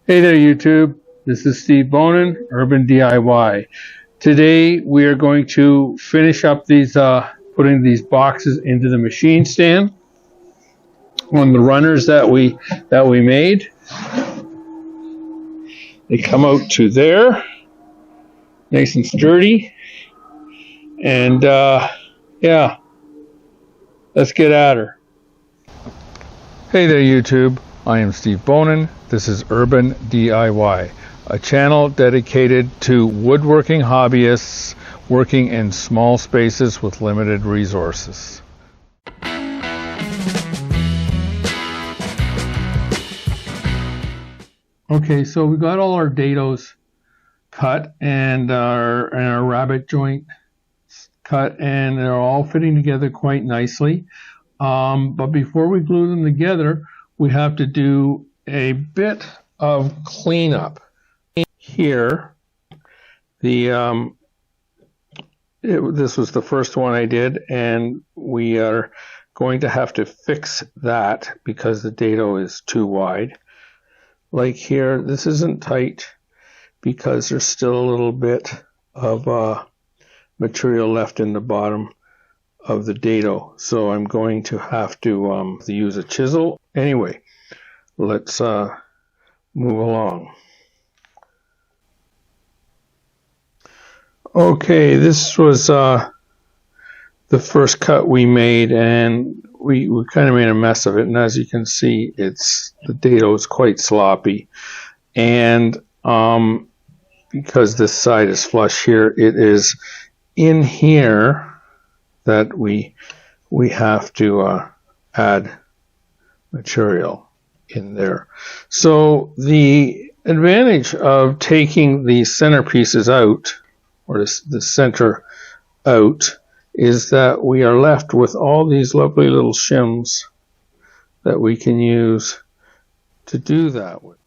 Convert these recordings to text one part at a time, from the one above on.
Hey there YouTube, this is Steve Bonin, Urban DIY. Today we are going to finish up these, putting these boxes into the machine stand on the runners that we made. They come out to there, nice and sturdy, and yeah, let's get at her. Hey there YouTube, I am Steve Bonin. This is Urban DIY, a channel dedicated to woodworking hobbyists working in small spaces with limited resources. Okay, so we got all our dados cut and our rabbet joint cut, and they're all fitting together quite nicely. But before we glue them together, we have to do a bit of cleanup. Here, this was the first one I did, and we are going to have to fix that because the dado is too wide. Like here, this isn't tight because there's still a little bit of material left in the bottom of the dado, so I'm going to have to use a chisel. Anyway, let's move along. Okay, this was the first cut we made, and we kind of made a mess of it, and as you can see, the dado is quite sloppy, and because this side is flush here, it is in here that we have to add material in there. So the advantage of taking the centerpieces out, or the center out, is that we are left with all these lovely little shims that we can use to do that with.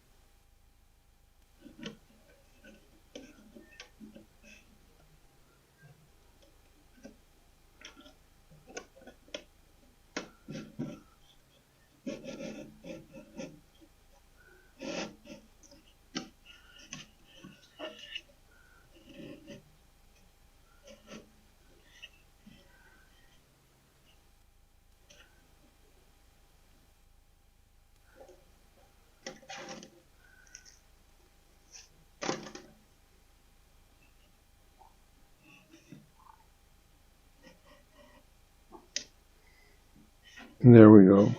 And there we go.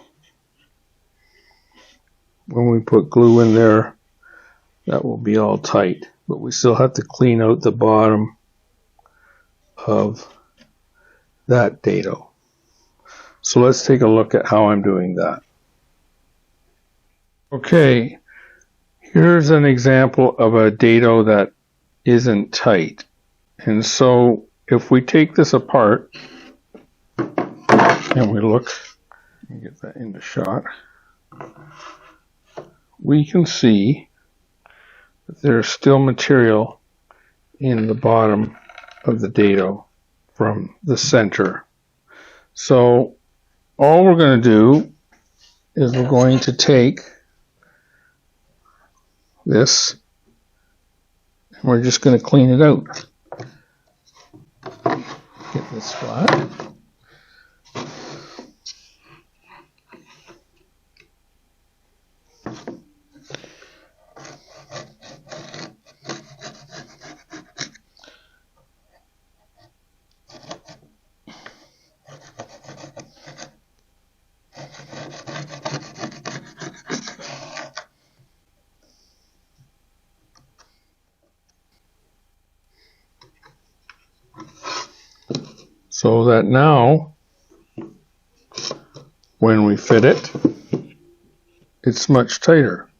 When we put glue in there, that will be all tight, but we still have to clean out the bottom of that dado. So let's take a look at how I'm doing that. Okay, here's an example of a dado that isn't tight. And so if we take this apart and we look, get that into shot, we can see that there's still material in the bottom of the dado from the center. So all we're going to do is we're going to take this and we're just going to clean it out. Get this flat. So that now, when we fit it, it's much tighter.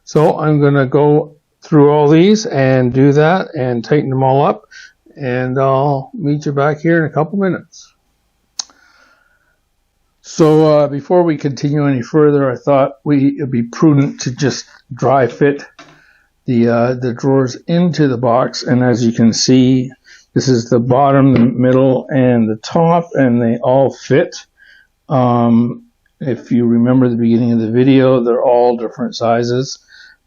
So I'm going to go through all these and do that and tighten them all up, and I'll meet you back here in a couple minutes. So before we continue any further, I thought it'd be prudent to just dry fit the drawers into the box, and as you can see, this is the bottom, the middle, and the top, and they all fit. If you remember the beginning of the video, they're all different sizes,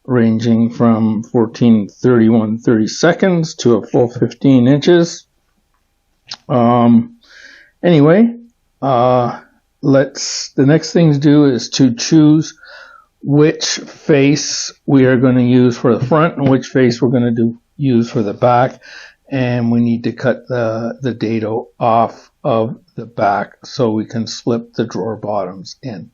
ranging from 14 31 30 to a full 15 inches. Anyway, the next thing to do is to choose which face we are going to use for the front and which face we're going to use for the back. And we need to cut the dado off of the back so we can slip the drawer bottoms in.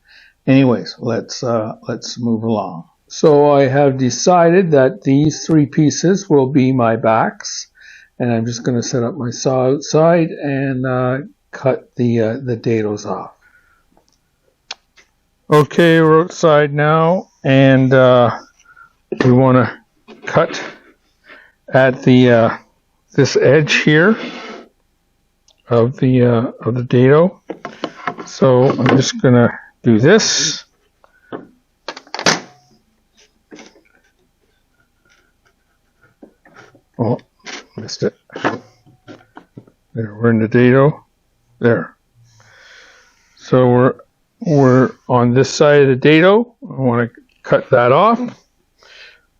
Anyways, let's move along. So I have decided that these three pieces will be my backs, and I'm just going to set up my saw outside and cut the dados off. Okay, we're outside now, and we want to cut at the this edge here of the dado. So I'm just gonna do this. Oh, missed it. There, we're in the dado. There. So we're on this side of the dado. I want to cut that off.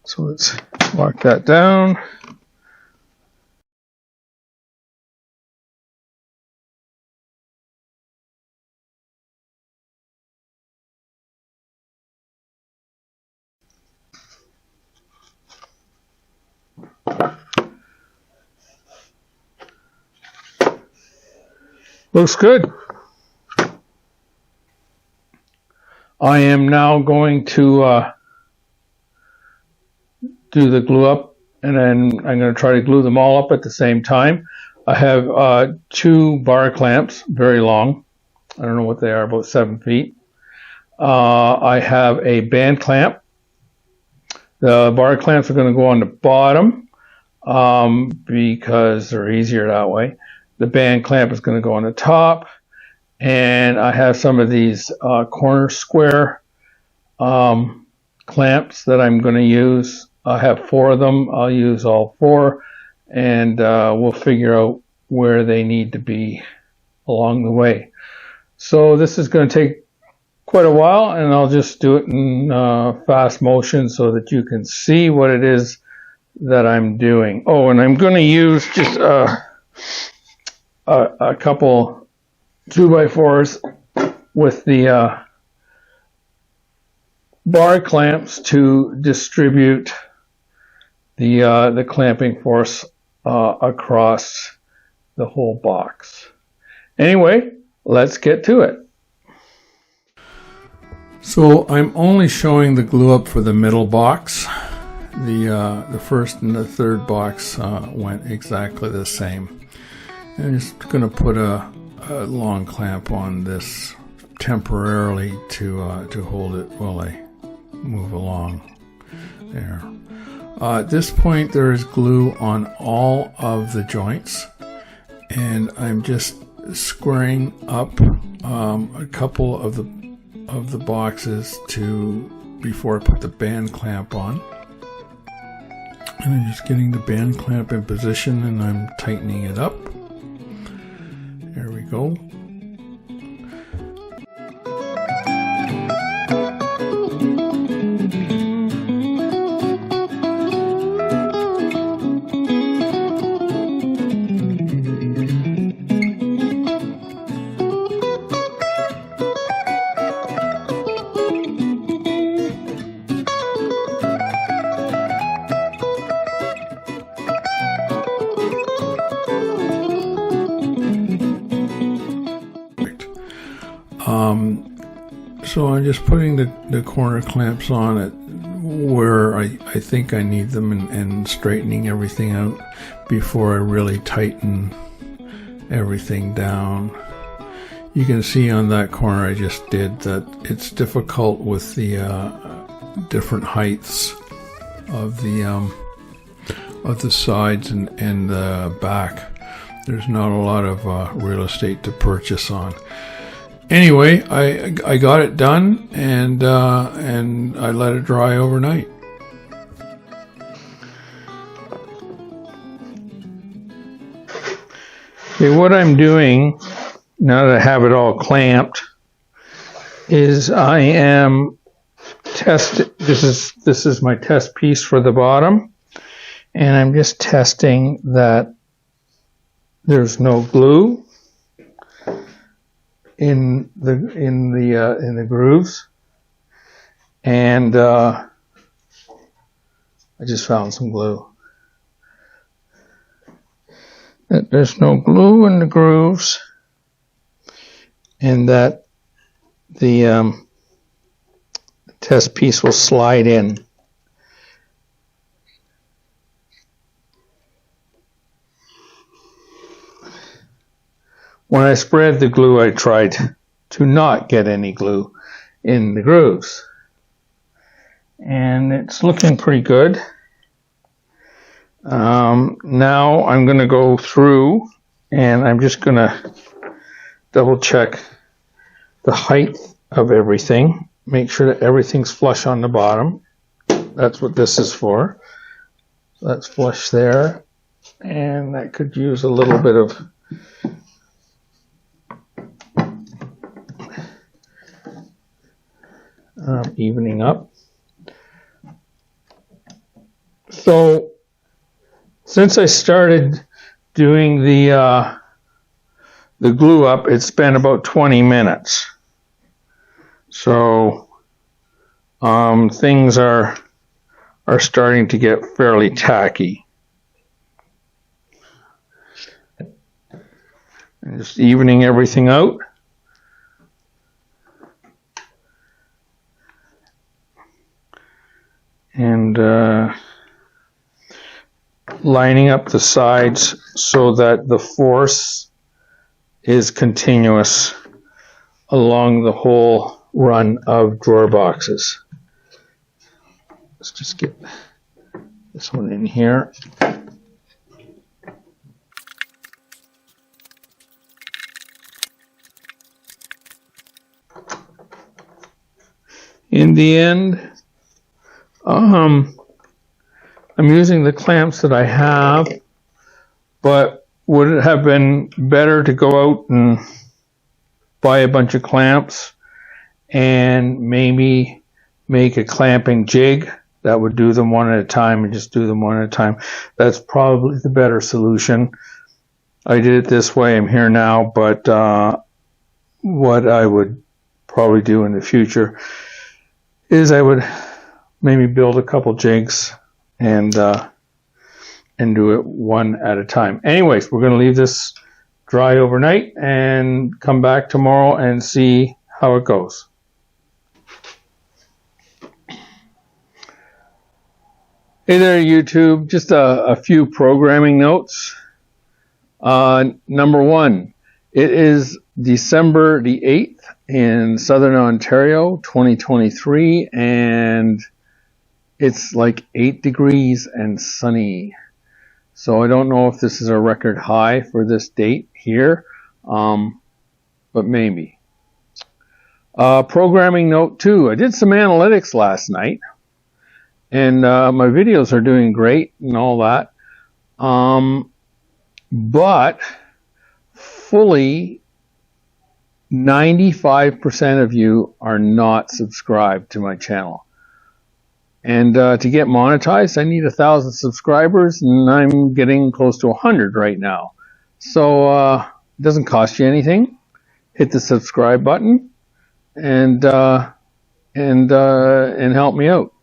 So let's lock that down. Looks good. I am now going to do the glue up, and then I'm going to try to glue them all up at the same time. I have 2 bar clamps, very long. I don't know what they are, about 7 feet. I have a band clamp. The bar clamps are going to go on the bottom because they're easier that way. The band clamp is going to go on the top, and I have some of these corner square clamps that I'm going to use. I have 4 of them. I'll use all 4, and we'll figure out where they need to be along the way. So this is going to take quite a while, and I'll just do it in fast motion so that you can see what it is that I'm doing. Oh, and I'm going to use just a couple 2x4s with the bar clamps to distribute the clamping force across the whole box. Anyway, let's get to it. So I'm only showing the glue up for the middle box. The first and the third box went exactly the same. I'm just going to put a long clamp on this temporarily to hold it while I move along. There. At this point, there is glue on all of the joints, and I'm just squaring up a couple of the boxes before I put the band clamp on. And I'm just getting the band clamp in position, and I'm tightening it up. There we go. So I'm just putting the corner clamps on it where I think I need them and straightening everything out before I really tighten everything down. You can see on that corner I just did that it's difficult with the different heights of the sides and the back. There's not a lot of real estate to purchase on. Anyway, I got it done, and I let it dry overnight. Okay, what I'm doing now that I have it all clamped is I am testing. This is my test piece for the bottom, and I'm just testing that there's no glue in the grooves, and I just found some glue. That there's no glue in the grooves, and that the test piece will slide in. When I spread the glue, I tried to not get any glue in the grooves. And it's looking pretty good. Now I'm going to go through and I'm just going to double check the height of everything. Make sure that everything's flush on the bottom. That's what this is for. So that's flush there. And that could use a little bit of evening up. So since I started doing the glue up, it's been about 20 minutes. So things are starting to get fairly tacky. And just evening everything out. And lining up the sides so that the force is continuous along the whole run of drawer boxes. Let's just get this one in here. In the end, I'm using the clamps that I have, but would it have been better to go out and buy a bunch of clamps and maybe make a clamping jig that would do them one at a time and just do them one at a time? That's probably the better solution. I did it this way. I'm here now, but what I would probably do in the future is I would maybe build a couple jigs and do it one at a time. Anyways, we're going to leave this dry overnight and come back tomorrow and see how it goes. Hey there, YouTube. Just a few programming notes. Number one, it is December the 8th in Southern Ontario, 2023, and it's like 8 degrees and sunny. So I don't know if this is a record high for this date here, but maybe. Programming note 2, I did some analytics last night, and my videos are doing great and all that, but fully 95% of you are not subscribed to my channel. And to get monetized, I need 1,000 subscribers, and I'm getting close to 100 right now. So it doesn't cost you anything. Hit the subscribe button and help me out.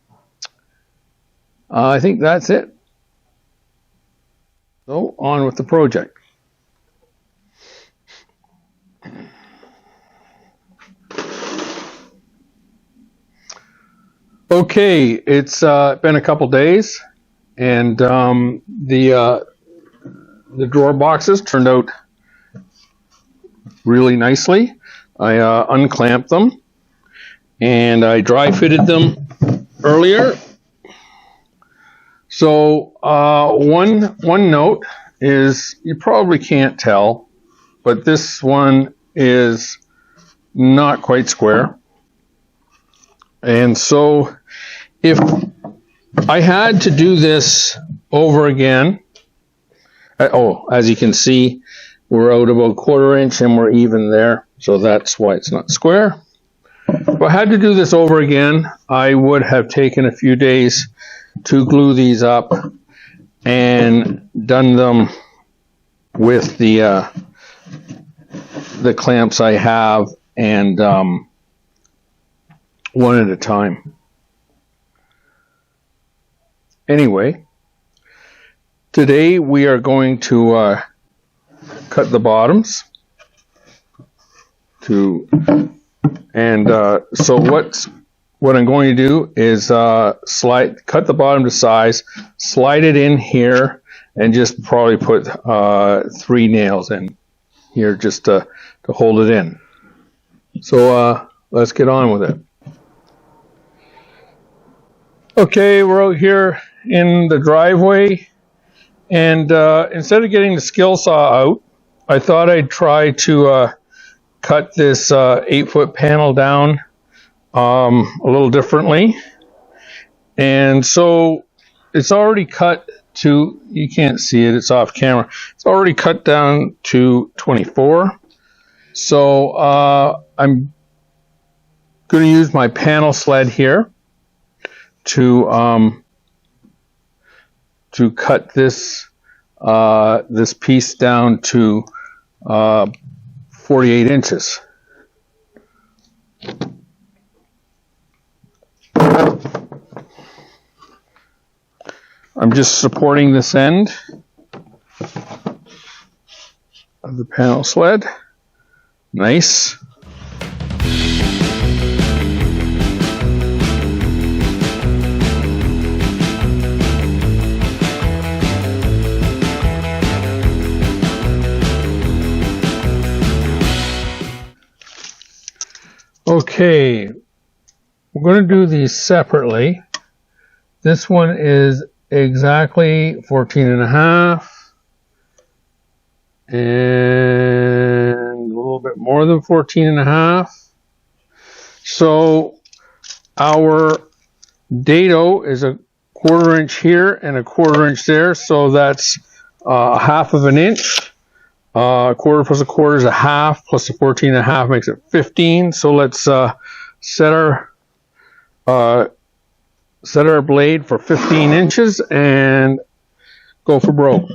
I think that's it. So on with the project. Okay, it's been a couple days, and the drawer boxes turned out really nicely. I unclamped them, and I dry fitted them earlier. So one note is, you probably can't tell, but this one is not quite square. And so if I had to do this over again, as you can see, we're out about 1/4 inch and we're even there. So that's why it's not square. I had to do this over again, I would have taken a few days to glue these up and done them with the clamps I have, and one at a time. Anyway, today we are going to cut the bottoms so what I'm going to do is cut the bottom to size, slide it in here, and just probably put 3 nails in here just to hold it in. So let's get on with it. Okay, we're out here in the driveway, and instead of getting the skill saw out, I thought I'd try to cut this 8-foot panel down a little differently. And so it's already cut to, you can't see it, it's off camera, it's already cut down to 24. So I'm going to use my panel sled here to cut this this piece down to 48 inches. I'm just supporting this end of the panel sled. Nice. Okay, we're going to do these separately. This one is exactly 14.5 and a little bit more than 14.5. So our dado is a 1/4 inch here and a 1/4 inch there, so that's 1/2 of an inch. 1/4 plus 1/4 is 1/2, plus the 14.5 makes it 15. So let's set our blade for 15 inches and go for broke.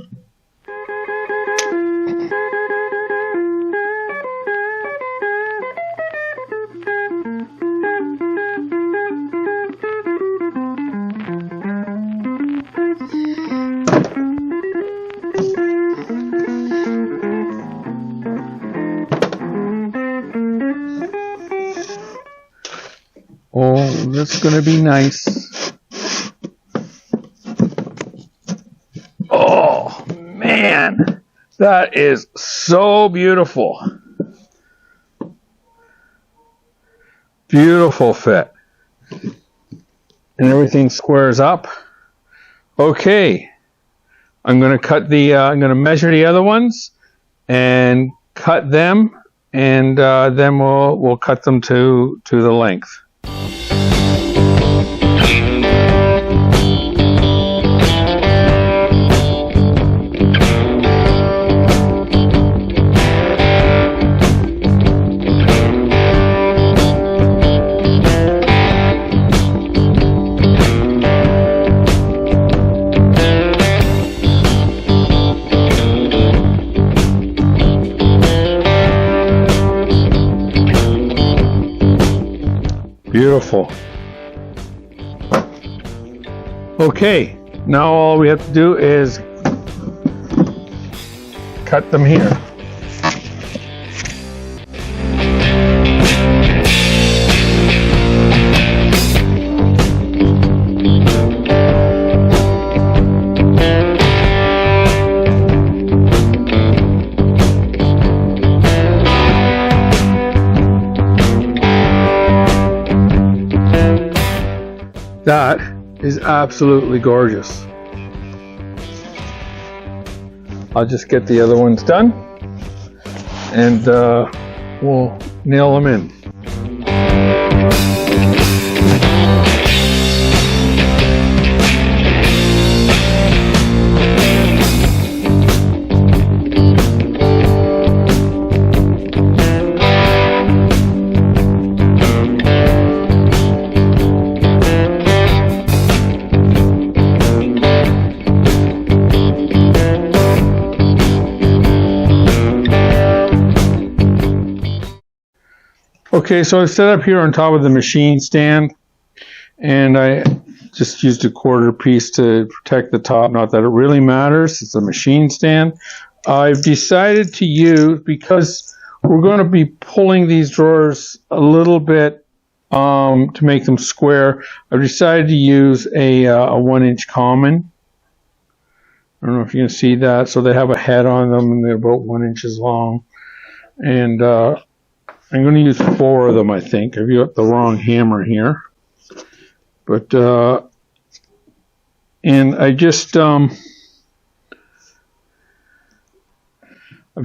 Oh, that's going to be nice. Oh, man, that is so beautiful. Beautiful fit. And everything squares up. Okay, I'm going to cut I'm going to measure the other ones and cut them, and then we'll cut them to the length. Beautiful. Okay, now all we have to do is cut them here. That is absolutely gorgeous. I'll just get the other ones done and we'll nail them in. Okay, so I set up here on top of the machine stand, and I just used a quarter piece to protect the top. Not that it really matters, it's a machine stand. I've decided to use, because we're going to be pulling these drawers a little bit to make them square, I've decided to use a 1-inch common. I don't know if you can see that. So they have a head on them, and they're about 1 inch long. And I'm going to use 4 of them, I think. I've got the wrong hammer here. But, and I just, I've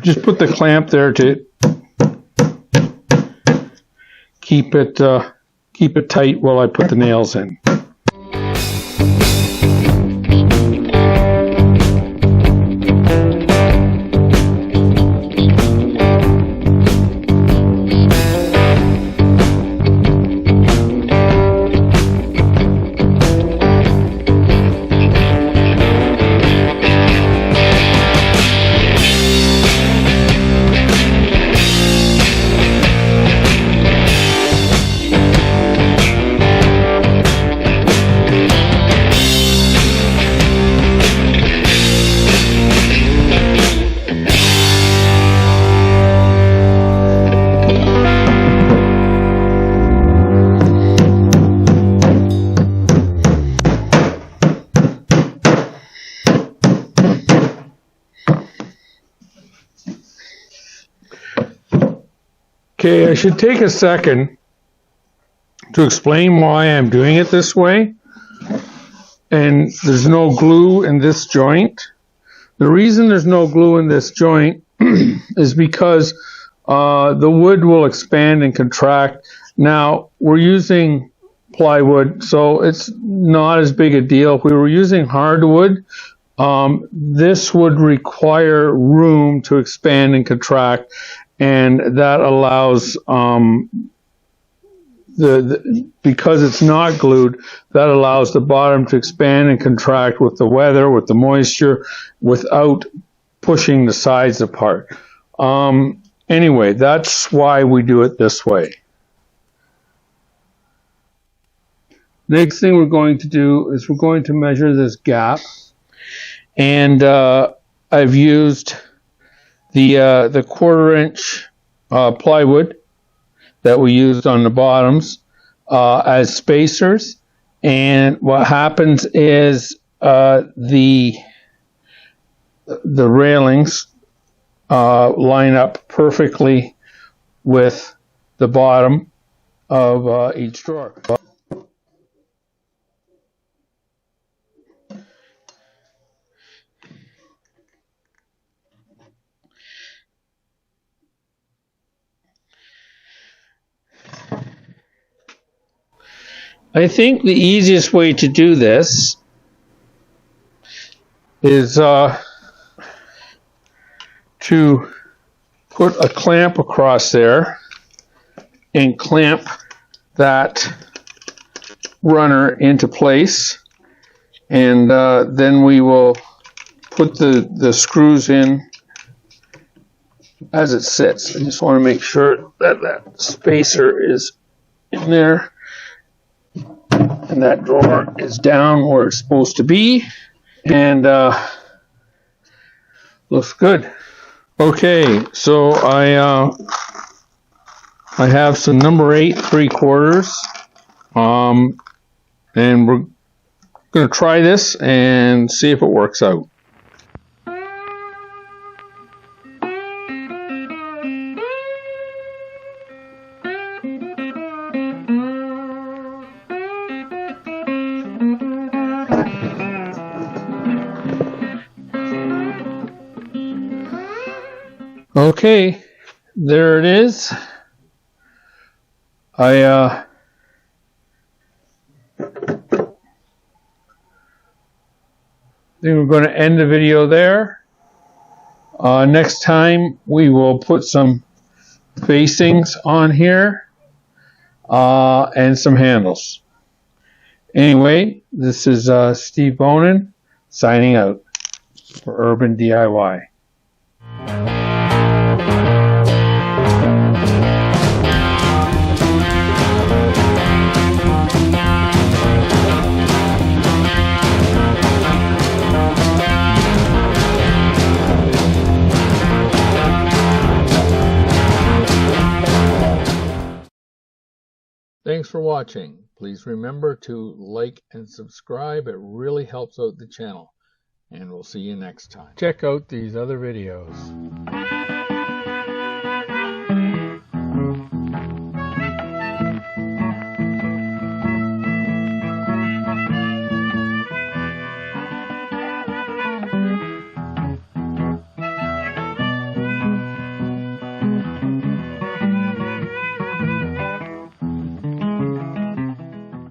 just put the clamp there to keep it tight while I put the nails in. Okay, I should take a second to explain why I'm doing it this way. And there's no glue in this joint. The reason there's no glue in this joint is because the wood will expand and contract. Now, we're using plywood, so it's not as big a deal. If we were using hardwood, this would require room to expand and contract, and that allows, because it's not glued, that allows the bottom to expand and contract with the weather, with the moisture, without pushing the sides apart. Anyway, that's why we do it this way. Next thing we're going to do is we're going to measure this gap, and I've used the 1/4 inch plywood that we used on the bottoms as spacers. And what happens is the railings line up perfectly with the bottom of each drawer. I think the easiest way to do this is to put a clamp across there and clamp that runner into place, and then we will put the screws in as it sits. I just want to make sure that that spacer is in there and that drawer is down where it's supposed to be, and looks good. Okay, so I have some number 8 3/4, and we're going to try this and see if it works out. Okay, there it is. I think we're going to end the video there. Next time we will put some facings on here and some handles. Anyway, this is Steve Bonin signing out for Urban DIY. Thanks for watching. Please remember to like and subscribe. It really helps out the channel. And we'll see you next time. Check out these other videos.